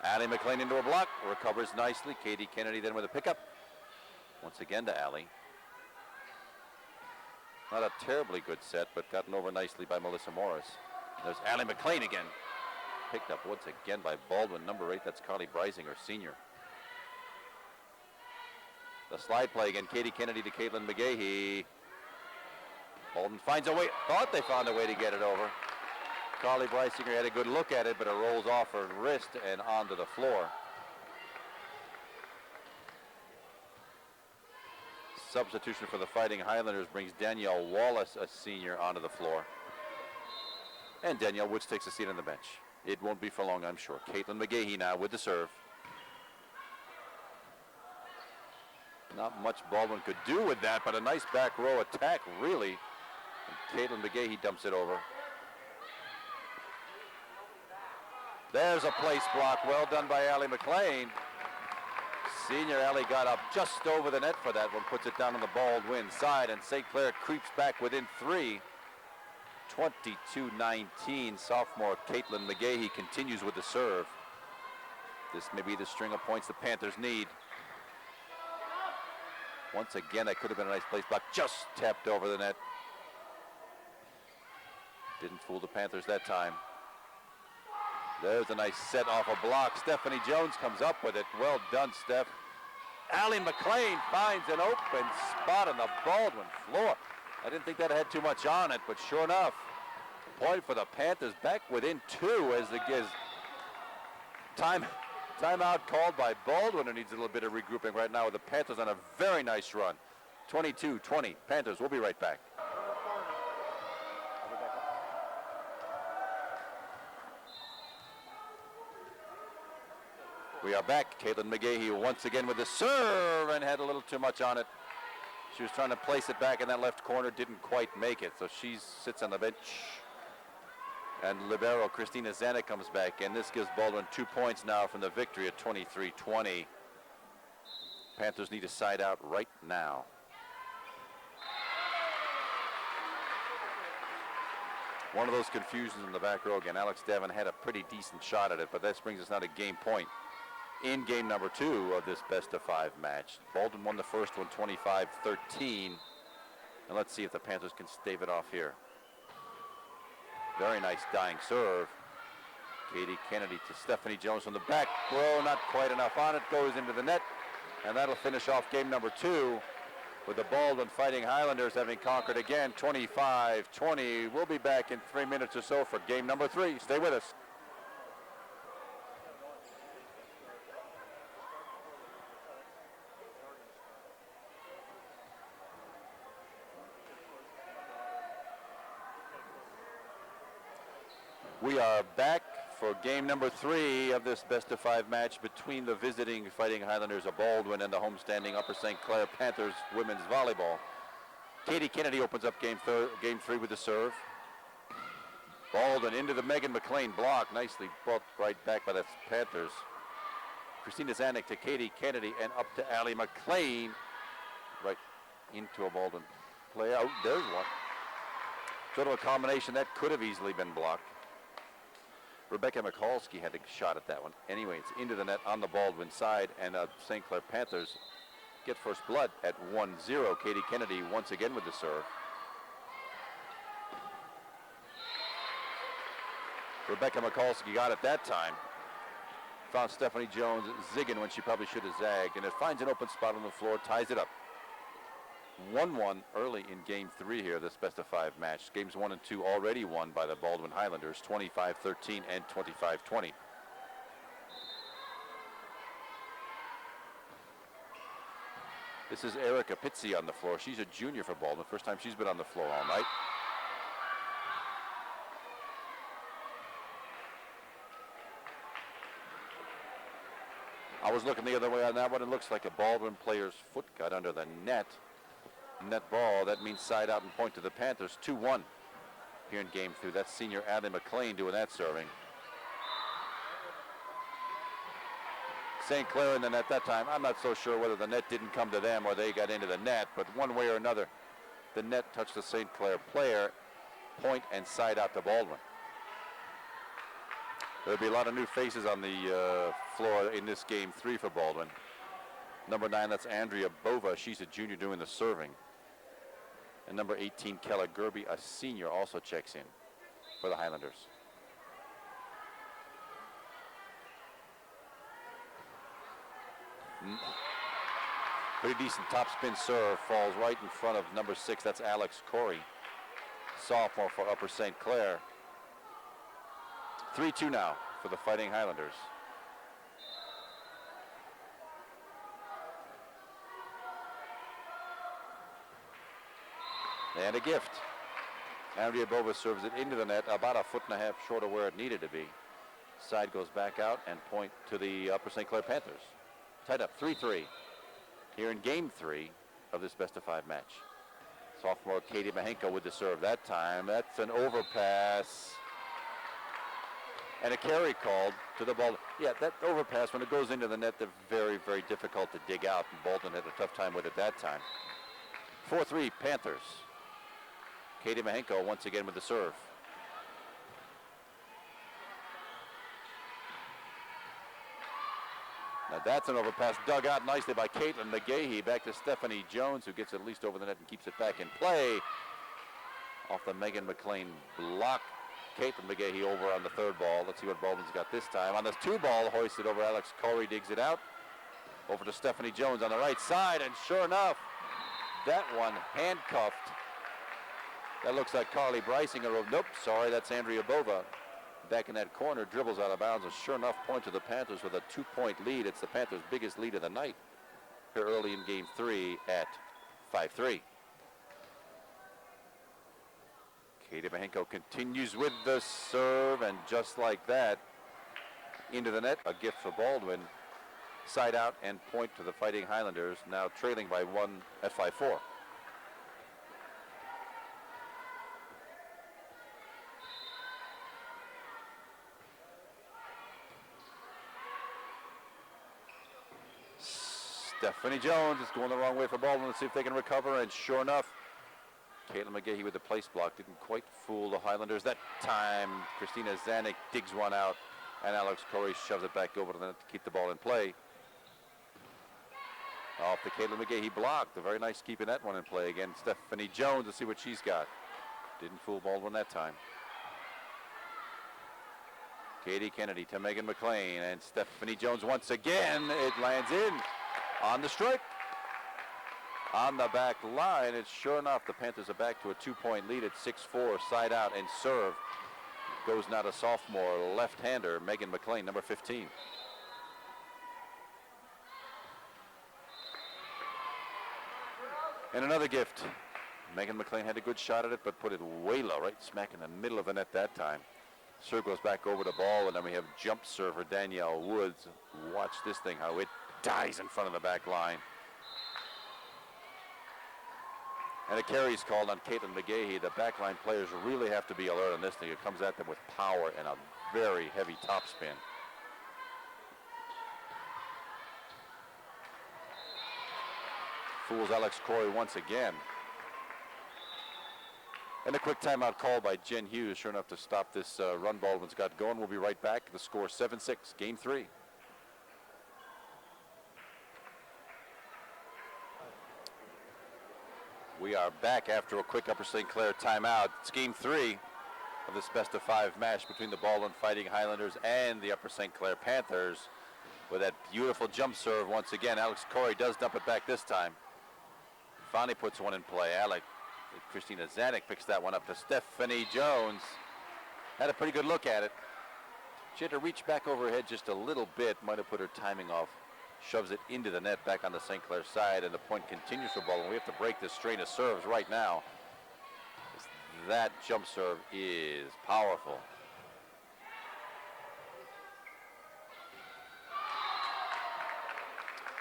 Allie McLean into a block, recovers nicely. Katie Kennedy then with a pickup. Once again to Allie. Not a terribly good set, but gotten over nicely by Melissa Morris. There's Allie McLean again. Picked up once again by Baldwin, number 8. That's Carly Breisinger, senior. The slide play again. Katie Kennedy to Caitlin McGahee. Baldwin finds a way. Thought they found a way to get it over. Carly Breisinger had a good look at it, but it rolls off her wrist and onto the floor. Substitution for the Fighting Highlanders brings Danielle Wallace, a senior, onto the floor. And Danielle Woods takes a seat on the bench. It won't be for long, I'm sure. Caitlin McGahee now with the serve. Not much Baldwin could do with that, but a nice back row attack, really. And Caitlin McGahee dumps it over. There's a place block. Well done by Allie McLean. Senior Allie got up just over the net for that one, puts it down on the Baldwin side, and St. Clair creeps back within 3. 22-19. Sophomore Caitlin McGahee continues with the serve. This may be the string of points the Panthers need. Once again, that could have been a nice place block. Just tapped over the net. Didn't fool the Panthers that time. There's a nice set off a block. Stephanie Jones comes up with it. Well done, Steph. Allie McLean finds an open spot on the Baldwin floor. I didn't think that had too much on it, but sure enough, point for the Panthers, back within 2 as the timeout called by Baldwin, who needs a little bit of regrouping right now with the Panthers on a very nice run. 22-20, Panthers. We'll be right back. We are back. Caitlin McGahee once again with the serve and had a little too much on it. She was trying to place it back in that left corner, didn't quite make it, so she sits on the bench. And libero Christina Zanuck comes back, and this gives Baldwin 2 points now from the victory at 23-20. Panthers need a side out right now. One of those confusions in the back row again. Alex Devon had a pretty decent shot at it, but that brings us now to game point in game number 2 of this best-of-5 match. Baldwin won the first one 25-13, and let's see if the Panthers can stave it off here. Very nice dying serve. Katie Kennedy to Stephanie Jones from the back row, not quite enough on it, goes into the net, and that'll finish off game number 2 with the Baldwin Fighting Highlanders having conquered again 25-20. We'll be back in 3 minutes or so for game number 3. Stay with us. We are back for game number 3 of this best-of-5 match between the visiting Fighting Highlanders of Baldwin and the homestanding Upper St. Clair Panthers women's volleyball. Katie Kennedy opens up game 3 with the serve. Baldwin into the Megan McLean block, nicely brought right back by the Panthers. Christina Zanuck to Katie Kennedy and up to Allie McLean, right into a Baldwin play. Oh, there's one. Sort of a combination that could have easily been blocked. Rebecca Michalski had a shot at that one. Anyway, it's into the net on the Baldwin side, and St. Clair Panthers get first blood at 1-0. Katie Kennedy once again with the serve. Rebecca Michalski got it that time. Found Stephanie Jones zigging when she probably should have zagged, and it finds an open spot on the floor, ties it up. 1-1 early in game 3 here, this best-of-5 match. Games 1 and 2 already won by the Baldwin Highlanders, 25-13 and 25-20. This is Erica Pizzi on the floor. She's a junior for Baldwin. First time she's been on the floor all night. I was looking the other way on that one. It looks like a Baldwin player's foot got under the net. Net ball. That means side out and point to the Panthers. 2-1 here in game 2. That's senior Allie McLean doing that serving. St. Clair in the net that time. I'm not so sure whether the net didn't come to them or they got into the net, but one way or another, the net touched the St. Clair player. Point and side out to Baldwin. There'll be a lot of new faces on the floor in this game 3 for Baldwin. Number 9, that's Andrea Bova. She's a junior doing the serving. And number 18, Kella Gerby, a senior, also checks in for the Highlanders. Pretty decent topspin serve, falls right in front of number 6, that's Alex Corey, sophomore for Upper St. Clair. 3-2 now for the Fighting Highlanders. And a gift. Andrea Bova serves it into the net, about a foot and a half short of where it needed to be. Side goes back out and point to the Upper St. Clair Panthers. Tied up 3-3 here in game 3 of this best-of-5 match. Sophomore Katie Mahenko with the serve that time. That's an overpass. And a carry called to the Baldwin. Yeah, that overpass, when it goes into the net, they're very, very difficult to dig out. And Baldwin had a tough time with it that time. 4-3 Panthers. Katie Mahenko once again with the serve. Now that's an overpass dug out nicely by Caitlin McGahee. Back to Stephanie Jones, who gets at least over the net and keeps it back in play. off the Megan McLean block. Caitlin McGahey over on the third ball. Let's see what Baldwin's got this time. On this two ball, hoisted over Alex Corey, digs it out. Over to Stephanie Jones on the right side, and sure enough, that one handcuffed. That looks like Carly Breisinger. Nope, sorry, that's Andrea Bova. Back in that corner, dribbles out of bounds, and sure enough, point to the Panthers with a 2-point lead. It's the Panthers' biggest lead of the night here early in game 3 at 5-3. Katie Mahenko continues with the serve, and just like that, into the net. A gift for Baldwin. Side out and point to the Fighting Highlanders, now trailing by 1 at 5-4. Stephanie Jones is going the wrong way for Baldwin. Let's see if they can recover, and sure enough, Caitlin McGahey with the place block didn't quite fool the Highlanders that time. Christina Zanuck digs one out, and Alex Corey shoves it back over to the net to keep the ball in play. Off the Caitlin McGahey block. A very nice keeping that one in play again. Stephanie Jones, let's see what she's got. Didn't fool Baldwin that time. Katie Kennedy to Megan McLean, and Stephanie Jones once again. It lands in on the strike. On the back line, it's sure enough, the Panthers are back to a 2-point lead at 6-4, side out, and serve goes now to sophomore left-hander Megan McLean, number 15. And another gift. Megan McLean had a good shot at it, but put it way low, right smack in the middle of the net that time. Serve goes back over the ball, and then we have jump server Danielle Woods. Watch this thing, how it dies in front of the back line. And a carry's called on Caitlin McGahey. The backline players really have to be alert on this thing. It comes at them with power and a very heavy topspin. Fools Alex Corey once again. And a quick timeout call by Jen Hughes, sure enough, to stop this run Baldwin's got going. We'll be right back. The score 7-6, game 3. We are back after a quick Upper St. Clair timeout. It's game 3 of this best-of-5 match between the Baldwin Fighting Highlanders and the Upper St. Clair Panthers. With that beautiful jump serve once again, Alex Corey does dump it back this time. Finally puts one in play. Christina Zanuck picks that one up to Stephanie Jones. Had a pretty good look at it. She had to reach back over her head just a little bit. Might have put her timing off. Shoves it into the net back on the St. Clair side, and the point continues for Baldwin. We have to break this strain of serves right now. That jump serve is powerful.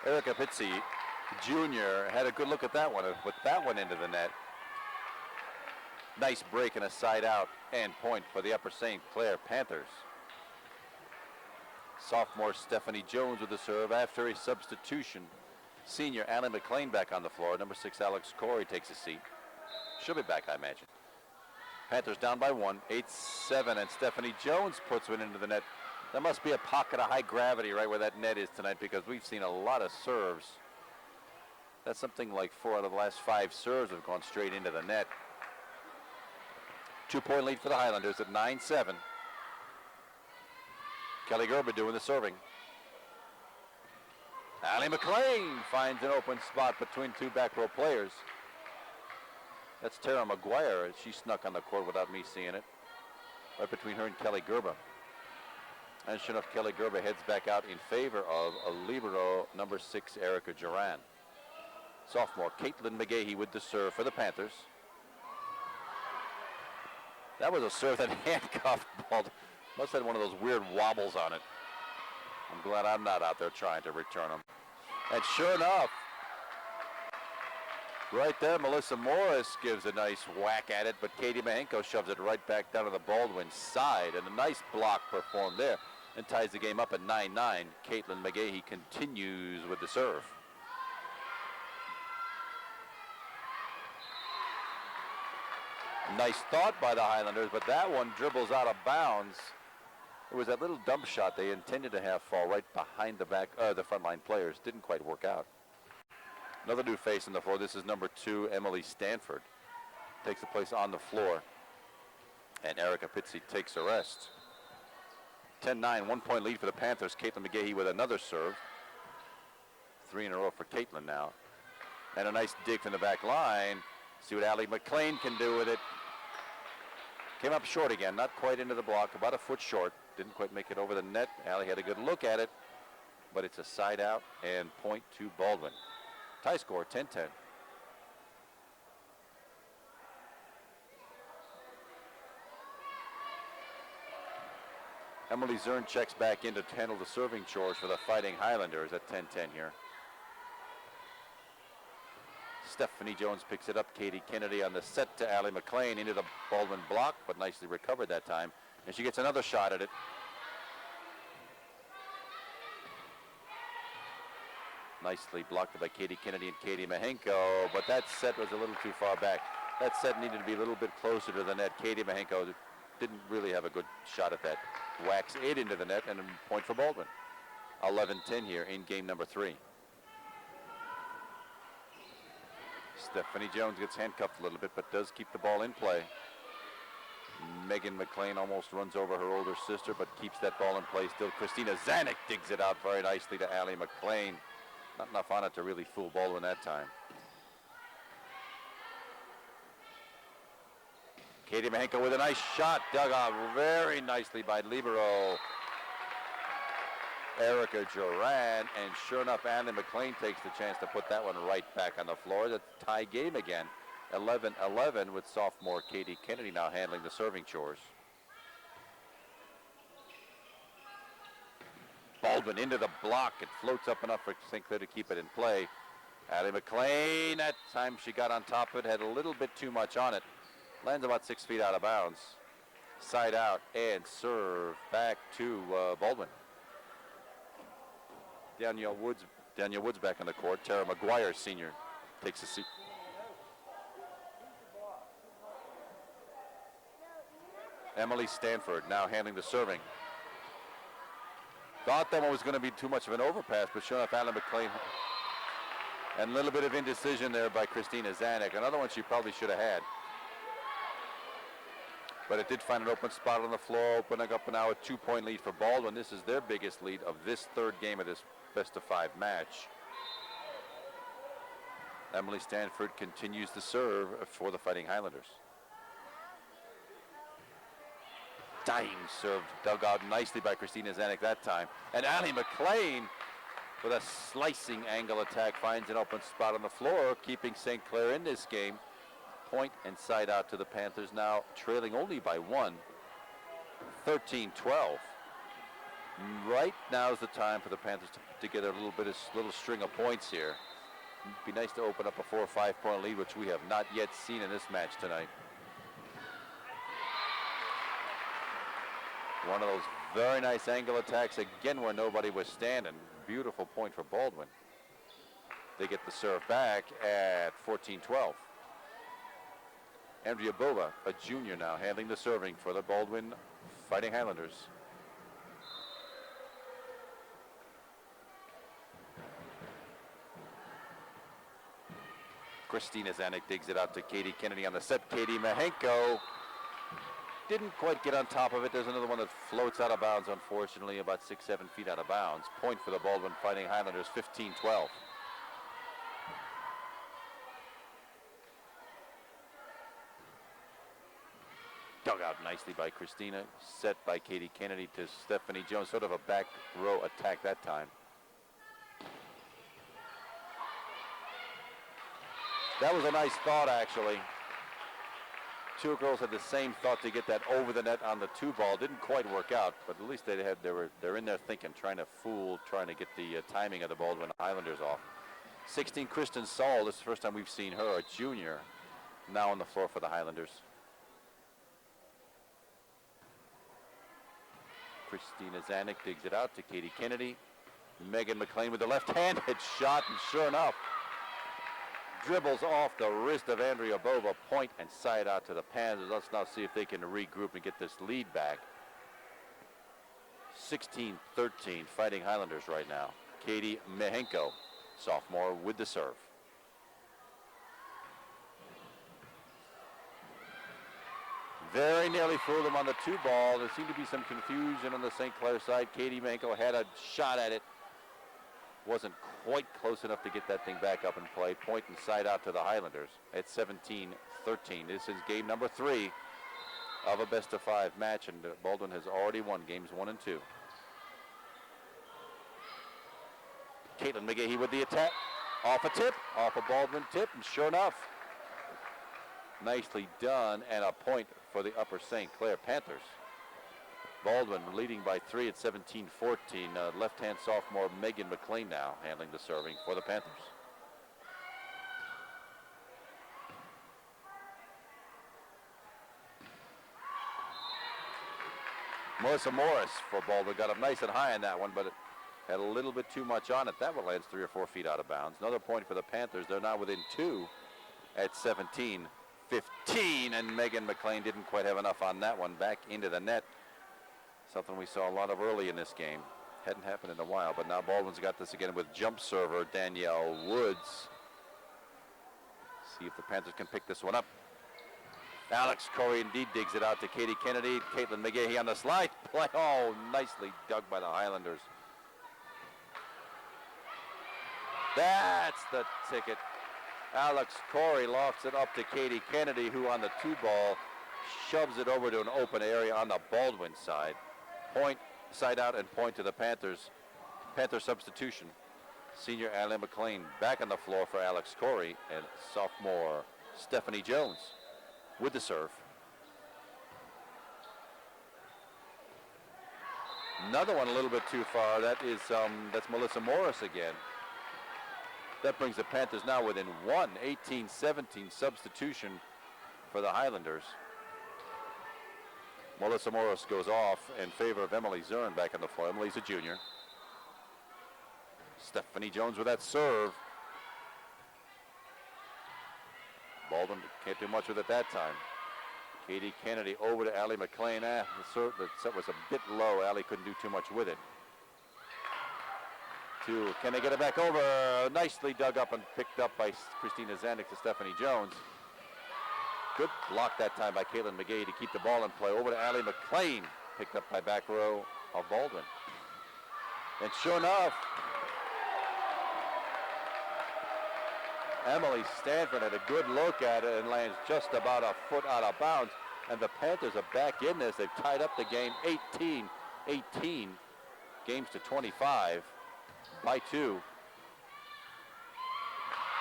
Erica Pizzi Jr. had a good look at that one and put that one into the net. Nice break and a side out and point for the Upper St. Clair Panthers. Sophomore Stephanie Jones with the serve after a substitution. Senior Allie McLean back on the floor. Number 6 Alex Corey takes a seat. She'll be back, I imagine. Panthers down by 1, 8-7, and Stephanie Jones puts one into the net. There must be a pocket of high gravity right where that net is tonight, because we've seen a lot of serves. That's something like 4 out of the last 5 serves have gone straight into the net. 2-point lead for the Highlanders at 9-7. Kelly Gerber doing the serving. Allie McLean finds an open spot between 2 back row players. That's Tara McGuire. She snuck on the court without me seeing it. Right between her and Kelly Gerber. And sure enough, Kelly Gerber heads back out in favor of a libero, number 6, Erica Duran. Sophomore Caitlin McGahey with the serve for the Panthers. That was a serve that handcuffed Baldwin. Must have had one of those weird wobbles on it. I'm glad I'm not out there trying to return them. And sure enough, right there, Melissa Morris gives a nice whack at it, but Katie Mahenko shoves it right back down to the Baldwin side, and a nice block performed there and ties the game up at 9-9. Caitlin McGahey continues with the serve. Nice thought by the Highlanders, but that one dribbles out of bounds. It was that little dump shot they intended to have fall right behind the frontline players. Didn't quite work out. Another new face on the floor. This is number 2, Emily Stanford. takes the place on the floor. And Erica Pizzi takes a rest. 10-9, 1 point lead for the Panthers. Caitlin McGahee with another serve. 3 in a row for Caitlin now. And a nice dig from the back line. See what Allie McLean can do with it. Came up short again, not quite into the block, about a foot short. Didn't quite make it over the net. Allie had a good look at it, but it's a side out and point to Baldwin. Tie score, 10-10. Emily Zern checks back in to handle the serving chores for the Fighting Highlanders at 10-10 here. Stephanie Jones picks it up. Katie Kennedy on the set to Allie McLean into the Baldwin block, but nicely recovered that time. And she gets another shot at it. Nicely blocked by Katie Kennedy and Katie Mahenko, but that set was a little too far back. That set needed to be a little bit closer to the net. Katie Mahenko didn't really have a good shot at that. Whacks it into the net, and a point for Baldwin. 11-10 here in game number 3. Stephanie Jones gets handcuffed a little bit, but does keep the ball in play. Megan McLean almost runs over her older sister, but keeps that ball in play still. Christina Zanuck digs it out very nicely to Allie McLean. Not enough on it to really fool Baldwin that time. Katie Mahenko with a nice shot, dug out very nicely by libero Erica Duran, and sure enough, Allie McLean takes the chance to put that one right back on the floor. The tie game again, 11-11, with sophomore Katie Kennedy now handling the serving chores. Baldwin into the block. It floats up enough for St. Clair to keep it in play. Allie McLean, that time she got on top of it, had a little bit too much on it. Lands about 6 feet out of bounds. Side out and serve back to Baldwin. Danielle Woods back on the court. Tara McGuire, senior, takes a seat. Emily Stanford now handling the serving. Thought that one was going to be too much of an overpass, but sure enough, Allie McLean. And a little bit of indecision there by Christina Zanuck. Another one she probably should have had. But it did find an open spot on the floor, opening up now a 2-point lead for Baldwin. This is their biggest lead of this third game of this best-of-5 match. Emily Stanford continues to serve for the Fighting Highlanders. Dime serve dug out nicely by Christina Zanuck that time. And Allie McLean with a slicing angle attack finds an open spot on the floor, keeping St. Clair in this game. Point and side out to the Panthers, now trailing only by 1, 13-12. Right now is the time for the Panthers to put together a little string of points here. It'd be nice to open up a 4 or 5 point lead, which we have not yet seen in this match tonight. One of those very nice angle attacks again where nobody was standing. Beautiful point for Baldwin. They get the serve back at 14-12. Andrea Bova, a junior now, handling the serving for the Baldwin Fighting Highlanders. Christina Zanuck digs it out to Katie Kennedy on the set. Katie Mahenko didn't quite get on top of it. There's another one that floats out of bounds, unfortunately, about 6-7 feet out of bounds. Point for the Baldwin Fighting Highlanders, 15-12. Dug out nicely by Christina, set by Katie Kennedy to Stephanie Jones. Sort of a back row attack that time. That was a nice thought, actually. Two girls had the same thought to get that over the net on the 2-ball. Didn't quite work out, but at least they're in there thinking, trying to get the timing of the Baldwin Highlanders off. 16, Kristen Saul. This is the first time we've seen her, a junior, now on the floor for the Highlanders. Christina Zanuck digs it out to Katie Kennedy. Megan McLean with the left-handed shot, and sure enough, dribbles off the wrist of Andrea Bova. Point and side out to the Panthers. Let's now see if they can regroup and get this lead back. 16-13, Fighting Highlanders right now. Katie Mahenko, sophomore, with the serve. Very nearly fooled him on the 2-ball. There seemed to be some confusion on the St. Clair side. Katie Mankel had a shot at it. Wasn't quite close enough to get that thing back up and play. Point and side out to the Highlanders at 17-13. This is game number 3 of a best-of-5 match, and Baldwin has already won games 1 and 2. Caitlin McGahee with the attack. Off a tip, off a Baldwin tip, and sure enough, nicely done, and a point for the Upper St. Clair Panthers. Baldwin leading by 3 at 17-14. Left-hand sophomore Megan McLean now handling the serving for the Panthers. Melissa Morris for Baldwin got up nice and high on that one, but it had a little bit too much on it. That one lands 3 or 4 feet out of bounds. Another point for the Panthers. They're now within 2 at 17-15, and Megan McLean didn't quite have enough on that one. Back into the net. Something we saw a lot of early in this game. Hadn't happened in a while, but now Baldwin's got this again with jump server Danielle Woods. See if the Panthers can pick this one up. Alex Corey indeed digs it out to Katie Kennedy. Caitlin McGahee on the slide play. Oh, nicely dug by the Highlanders. That's the ticket. Alex Corey lofts it up to Katie Kennedy, who on the 2-ball shoves it over to an open area on the Baldwin side. Point, side out, and point to the Panthers. Panther substitution. Senior Allie McLean back on the floor for Alex Corey, and sophomore Stephanie Jones with the serve. Another one a little bit too far. That is that's Melissa Morris again. That brings the Panthers now within 1, 18-17 substitution for the Highlanders. Melissa Morris goes off in favor of Emily Zern back on the floor. Emily's a junior. Stephanie Jones with that serve. Baldwin can't do much with it that time. Katie Kennedy over to Allie McLean. The set was a bit low. Allie couldn't do too much with it. Can they get it back over? Nicely dug up and picked up by Christina Zanuck to Stephanie Jones. Good block that time by Caitlin McGahee to keep the ball in play. Over to Allie McLean. Picked up by back row of Baldwin. And sure enough, Emily Stanford had a good look at it and lands just about a foot out of bounds. And the Panthers are back in this. They've tied up the game 18-18. Games to 25 by 2.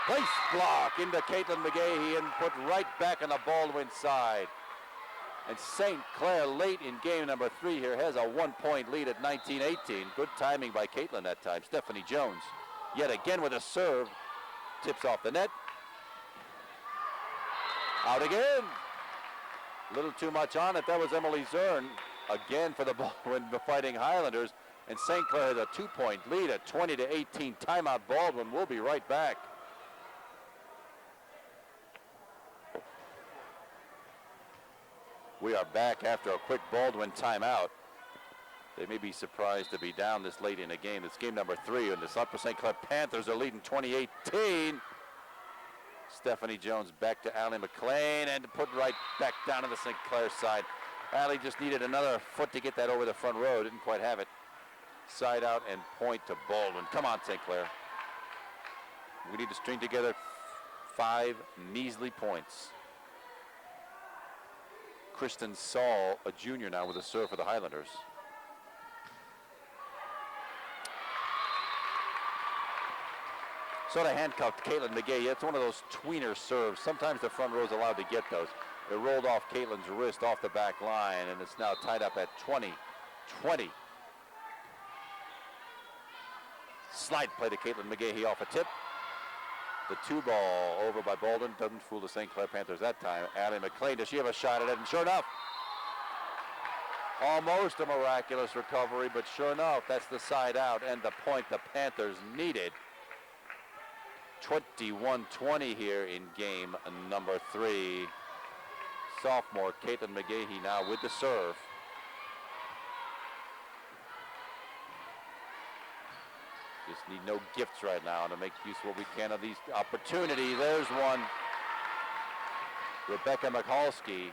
Place block into Caitlin McGahee and put right back on the Baldwin side. And St. Clair late in game number 3 here has a 1-point lead at 19-18. Good timing by Caitlin that time. Stephanie Jones yet again with a serve. Tips off the net. Out again. A little too much on it. That was Emily Zern again for the Baldwin Fighting Highlanders. And St. Clair has a 2-point lead at 20-18. Timeout Baldwin. We'll be right back. We are back after a quick Baldwin timeout. They may be surprised to be down this late in the game. It's game number 3, and the Upper St. Clair Panthers are leading 20-18. Stephanie Jones back to Allie McLean and put right back down to the St. Clair side. Allie just needed another foot to get that over the front row. Didn't quite have it. Side out and point to Baldwin. Come on, St. Clair. We need to string together 5 measly points. Kristen Saul, a junior now with a serve for the Highlanders. Sort of handcuffed Caitlin McGahee. It's one of those tweener serves. Sometimes the front row is allowed to get those. It rolled off Caitlin's wrist off the back line, and it's now tied up at 20-20. Slide play to Caitlin McGahee off a tip. The 2-ball over by Baldwin. Doesn't fool the St. Clair Panthers that time. Allie McLean, does she have a shot at it? And sure enough, almost a miraculous recovery, but sure enough, that's the side out and the point the Panthers needed. 21-20 here in game number 3. Sophomore Caitlin McGahee now with the serve. Just need no gifts right now to make use of what we can of these opportunities. There's one. Rebecca Michalski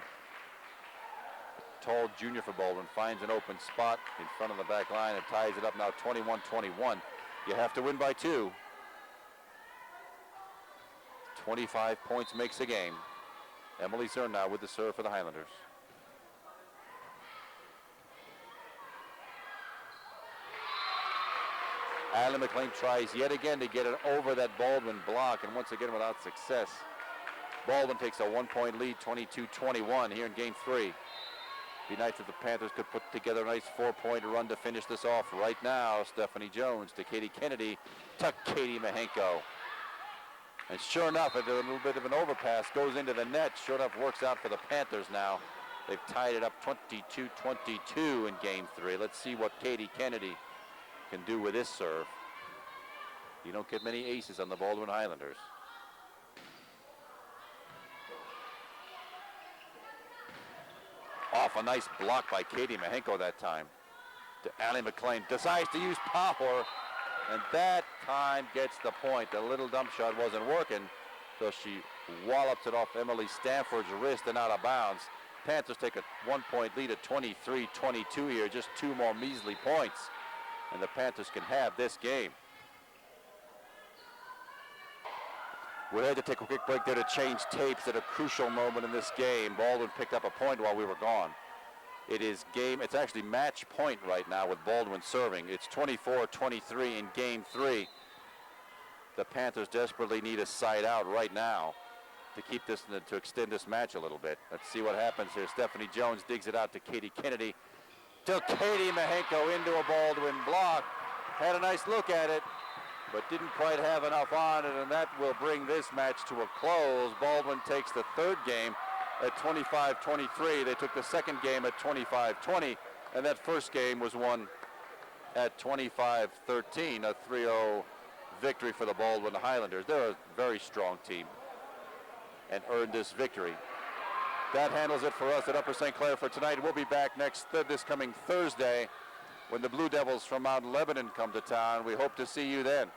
tall junior for Baldwin, finds an open spot in front of the back line and ties it up now 21-21. You have to win by 2. 25 points makes a game. Emily Zern now with the serve for the Highlanders. Allie McLean tries yet again to get it over that Baldwin block, and once again without success. Baldwin takes a 1-point lead, 22-21 here in game 3. Be nice if the Panthers could put together a nice 4-point run to finish this off. Right now, Stephanie Jones to Katie Kennedy to Katie Mahenko. And sure enough, a little bit of an overpass goes into the net. Sure enough, works out for the Panthers now. They've tied it up 22-22 in game 3. Let's see what Katie Kennedy can do with this serve. You don't get many aces on the Baldwin Highlanders. Off a nice block by Katie Mahenko that time. To Allie McLean, decides to use power, and that time gets the point. The little dump shot wasn't working, so she wallops it off Emily Stanford's wrist and out of bounds. Panthers take a 1-point lead at 23-22 here, just 2 more measly points, and the Panthers can have this game. We had to take a quick break there to change tapes at a crucial moment in this game. Baldwin picked up a point while we were gone. It's actually match point right now with Baldwin serving. It's 24-23 in game 3. The Panthers desperately need a side out right now to keep this, to extend this match a little bit. Let's see what happens here. Stephanie Jones digs it out to Katie Kennedy. To Katie Mahenko into a Baldwin block. Had a nice look at it, but didn't quite have enough on it, and that will bring this match to a close. Baldwin takes the 3rd game at 25-23. They took the 2nd game at 25-20, and that 1st game was won at 25-13, a 3-0 victory for the Baldwin Highlanders. They're a very strong team and earned this victory. That handles it for us at Upper St. Clair for tonight. We'll be back this coming Thursday when the Blue Devils from Mount Lebanon come to town. We hope to see you then.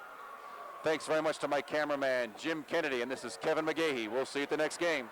Thanks very much to my cameraman, Jim Kennedy, and this is Kevin McGahey. We'll see you at the next game.